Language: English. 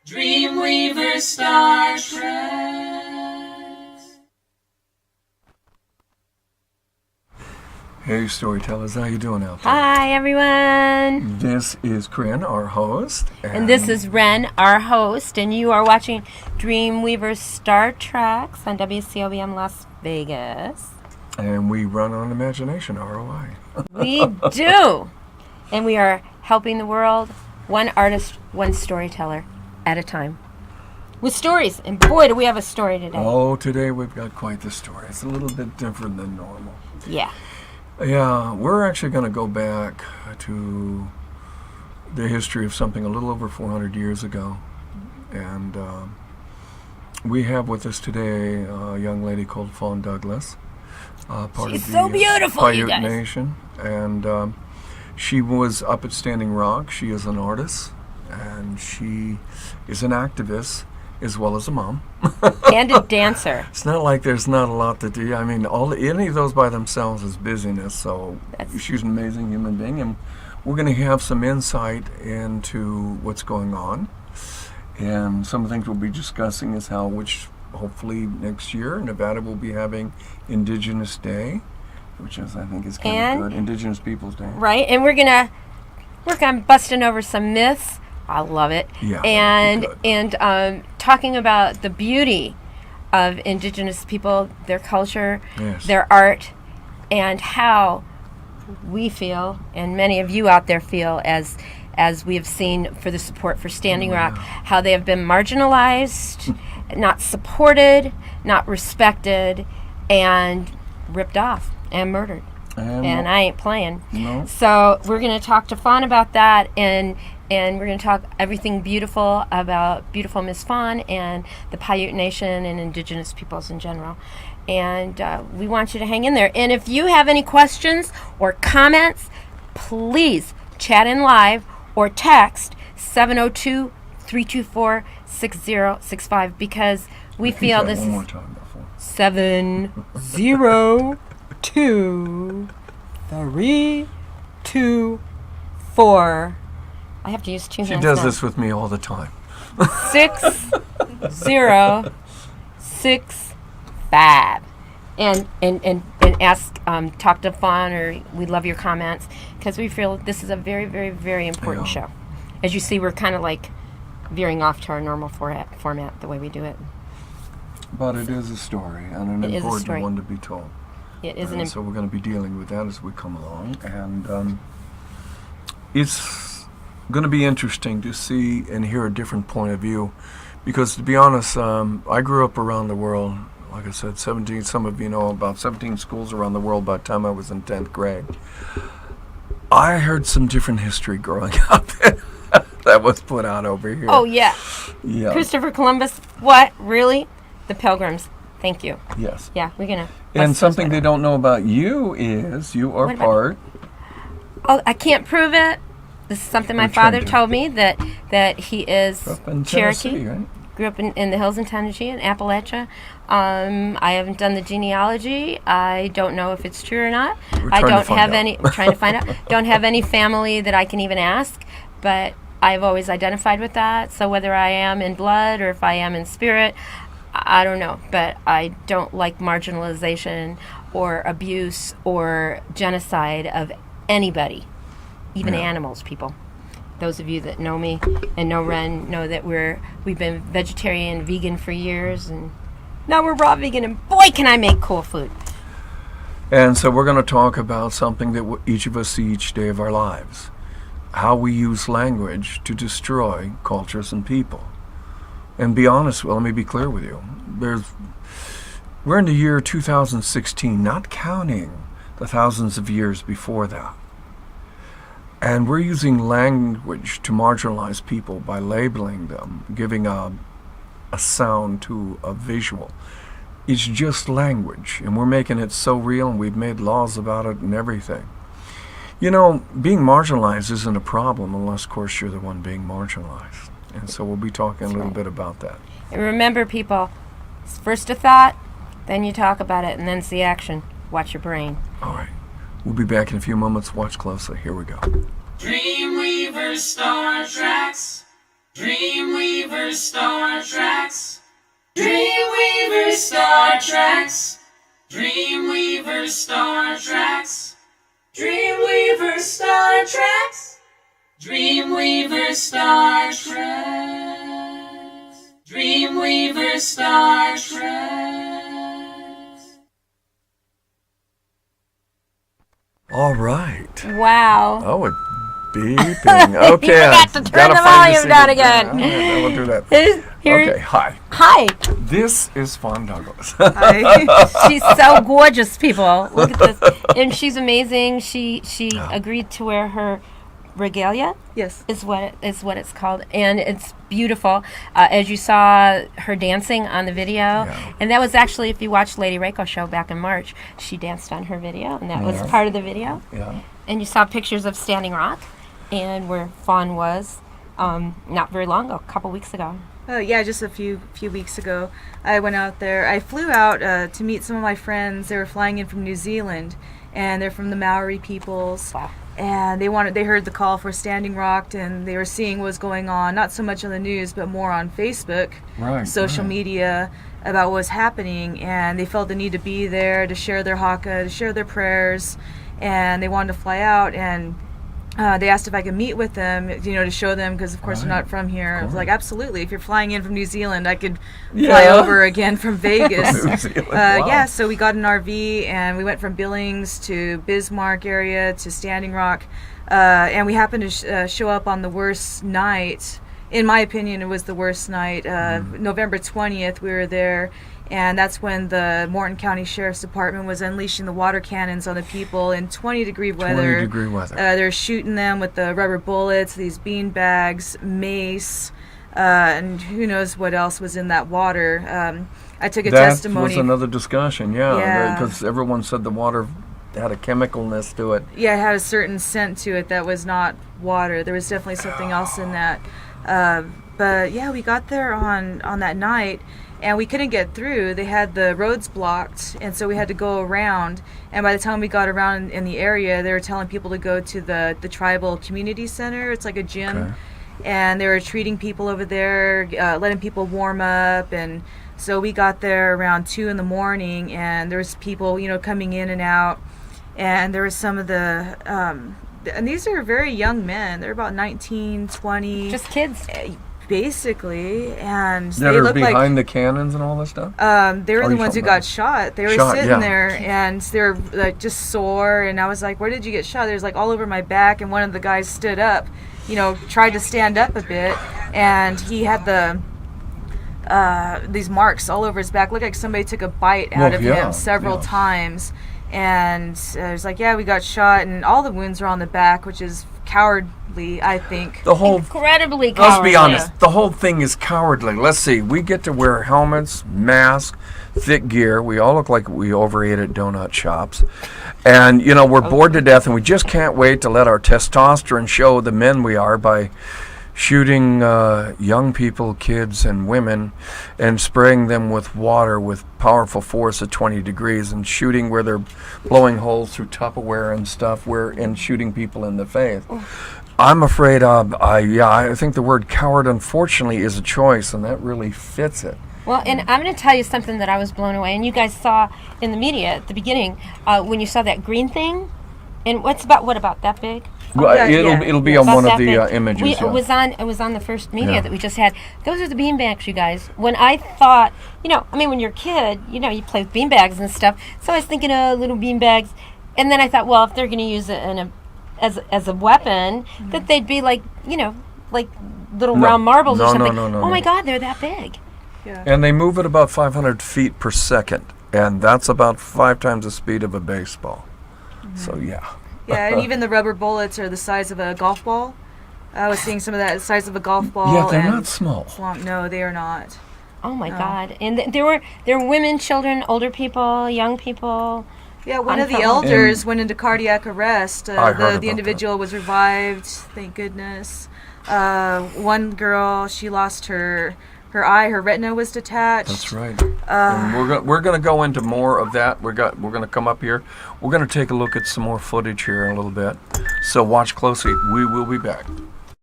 DreamWeavers StarTrax. Hey storytellers, how you doing out there? Hi everyone! This is Corinne, our host. And this is Ren, our host, and you are watching DreamWeavers StarTrax on WCOBM Las Vegas. And we run on imagination, ROI. We do! And we are helping the world, one artist, one storyteller at a time. With stories, and boy do we have a story today. Oh, today we've got quite the story. It's a little bit different than normal. Yeah. Yeah, we're actually going to go back to the history of something a little over 400 years ago. And we have with us today a young lady called Fawn Douglas. Part She's of the so beautiful, you Paiute guys. Nation. And she was up at Standing Rock. She is an artist, and she is an activist as well as a mom. And a dancer. It's not like there's not a lot to do. I mean, any of those by themselves is busyness. So she's an amazing human being, and we're going to have some insight into what's going on. And some of the things we'll be discussing is which hopefully next year Nevada will be having Indigenous Day, which is, I think, is kind of good. Indigenous Peoples Day. Right, and we're going to work on busting over some myths. I love it. Yeah, and talking about the beauty of Indigenous people, their culture, yes, their art, and how we feel, and many of you out there feel, as we have seen for the support for Standing Rock, how they have been marginalized, not supported, not respected, and ripped off and murdered. And I ain't playing. No. So we're going to talk to Fawn about that, and we're going to talk everything beautiful about beautiful Miss Fawn and the Paiute Nation and Indigenous peoples in general. And we want you to hang in there. And if you have any questions or comments, please chat in live or text 702-324-6065, because we feel this one is more time before. 702-324. I have to use two hands. She does now. this with me all the time. 6065. And ask, talk to Fawn, or we love your comments, because we feel this is a very, very, very important show. As you see, we're kind of like veering off to our normal format, the way we do it. But it is a story, and an important one to be told. It is So we're going to be dealing with that as we come along. And it's going to be interesting to see and hear a different point of view, because to be honest, I grew up around the world. Like I said, 17, some of you know, about 17 schools around the world by the time I was in 10th grade. I heard some different history growing up that was put out over here. Oh, yeah. Yeah. Christopher Columbus, what? Really? The Pilgrims. Thank you. Yes. Yeah, we're going to... And something they don't know about you is you are part... Oh, I can't prove it. This is something my father told me, that he is up in Cherokee. Tennessee, right? Grew up in the hills in Tennessee, in Appalachia. I haven't done the genealogy. I don't know if it's true or not. I don't have any. We're trying to find out. Don't have any family that I can even ask, but I've always identified with that. So whether I am in blood or if I am in spirit, I don't know. But I don't like marginalization or abuse or genocide of anybody, even animals, people. Those of you that know me and know Ren know that we've been vegetarian, vegan for years, and now we're raw vegan, and boy, can I make cool food. And so we're going to talk about something that each of us see each day of our lives. How we use language to destroy cultures and people. And be honest, let me be clear with you. We're in the year 2016, not counting the thousands of years before that. And we're using language to marginalize people by labeling them, giving a sound to a visual. It's just language, and we're making it so real, and we've made laws about it and everything. You know, being marginalized isn't a problem unless, of course, you're the one being marginalized. And so we'll be talking a little bit about that. And remember, people, it's first a thought, then you talk about it, and then it's the action. Watch your brain. All right. We'll be back in a few moments. Watch closely. Here we go. DreamWeavers StarTrax. DreamWeavers, StarTrax. DreamWeavers, StarTrax. DreamWeavers, StarTrax. DreamWeavers, StarTrax. DreamWeavers, StarTrax. DreamWeavers, StarTrax. All right. Wow. Oh, it's beeping. Okay. You forgot to turn the volume down again. All right, we'll do that. Here- Okay, hi. Hi. This is Fawn Douglas. She's so gorgeous, people. Look at this. And she's amazing. She agreed to wear her regalia. Yes. Is what it's called, and it's beautiful. As you saw her dancing on the video, and that was actually, if you watched Lady Reiko show back in March, she danced on her video, and that was part of the video. Yeah. And you saw pictures of Standing Rock, and where Fawn was, not very long ago, a couple weeks ago. Oh yeah, just a few weeks ago, I went out there. I flew out to meet some of my friends. They were flying in from New Zealand, and they're from the Maori peoples. Wow. And they heard the call for Standing Rock, and they were seeing what was going on, not so much on the news, but more on Facebook, social media, about what was happening. And they felt the need to be there to share their haka, to share their prayers, and they wanted to fly out. And they asked if I could meet with them, to show them, because of course they're not from here. I was like, absolutely. If you're flying in from New Zealand, I could fly over again from Vegas. New Zealand, wow. Yeah, so we got an RV and we went from Billings to Bismarck area to Standing Rock, and we happened to show up on the worst night. In my opinion, it was the worst night. November 20th, we were there. And that's when the Morton County Sheriff's Department was unleashing the water cannons on the people in 20-degree weather. 20-degree weather. They're shooting them with the rubber bullets, these bean bags, mace, and who knows what else was in that water. I took a testimony. That was another discussion, Yeah. because everyone said the water had a chemicalness to it. Yeah, it had a certain scent to it that was not water. There was definitely something else in that. But yeah, we got there on that night, and we couldn't get through. They had the roads blocked, and so we had to go around. And by the time we got around in the area, they were telling people to go to the tribal community center. It's like a gym. Okay. And they were treating people over there, letting people warm up. And so we got there around 2 in the morning, and there was people, coming in and out. And there was some of the, and these are very young men. They're about 19, 20. Just kids. Basically, and That they are looked behind the cannons and all this stuff? they were Are the you ones who talking got about- shot. They were Shot, sitting yeah. there, and they were like just sore. And I was like, "Where did you get shot?" There's like all over my back, and one of the guys stood up, tried to stand up a bit, and he had these marks all over his back. Looked like somebody took a bite out of him several times. And I was like, "Yeah, we got shot," and all the wounds are on the back, which is cowardly, I think. The whole Incredibly Let's cowardly. be honest. The whole thing is cowardly. Let's see. We get to wear helmets, masks, thick gear. We all look like we overate at donut shops. And, we're bored to death, and we just can't wait to let our testosterone show the men we are by shooting young people, kids, and women, and spraying them with water with powerful force at 20 degrees, and shooting where they're blowing holes through Tupperware and stuff, and shooting people in the face. I'm afraid I think the word coward, unfortunately, is a choice, and that really fits it. Well, and I'm going to tell you something that I was blown away, and you guys saw in the media at the beginning when you saw that green thing, and what about that big? Well, yeah. it'll be on About one of that the big. images. It was on the first media Yeah. that we just had. Those are the beanbags, you guys. When I thought, when you're a kid, you play with beanbags and stuff. So I was thinking of little beanbags, and then I thought, well, if they're going to use it as a weapon, that they'd be like little round marbles or something. No, my God, they're that big. Yeah. And they move at about 500 feet per second, and that's about 5 times the speed of a baseball. So, yeah. Yeah, and even the rubber bullets are the size of a golf ball. I was seeing some of that, the size of a golf ball. Yeah, they're and not small. long. No, they are not. Oh my God! And there were women, children, older people, young people. Yeah, one of the Unfound. elders went into cardiac arrest. I heard about The individual was revived, thank goodness. One girl, she lost her eye, her retina was detached. That's right. And we're going to go into more of that. We're going to come up here. We're going to take a look at some more footage here in a little bit. So watch closely. We will be back.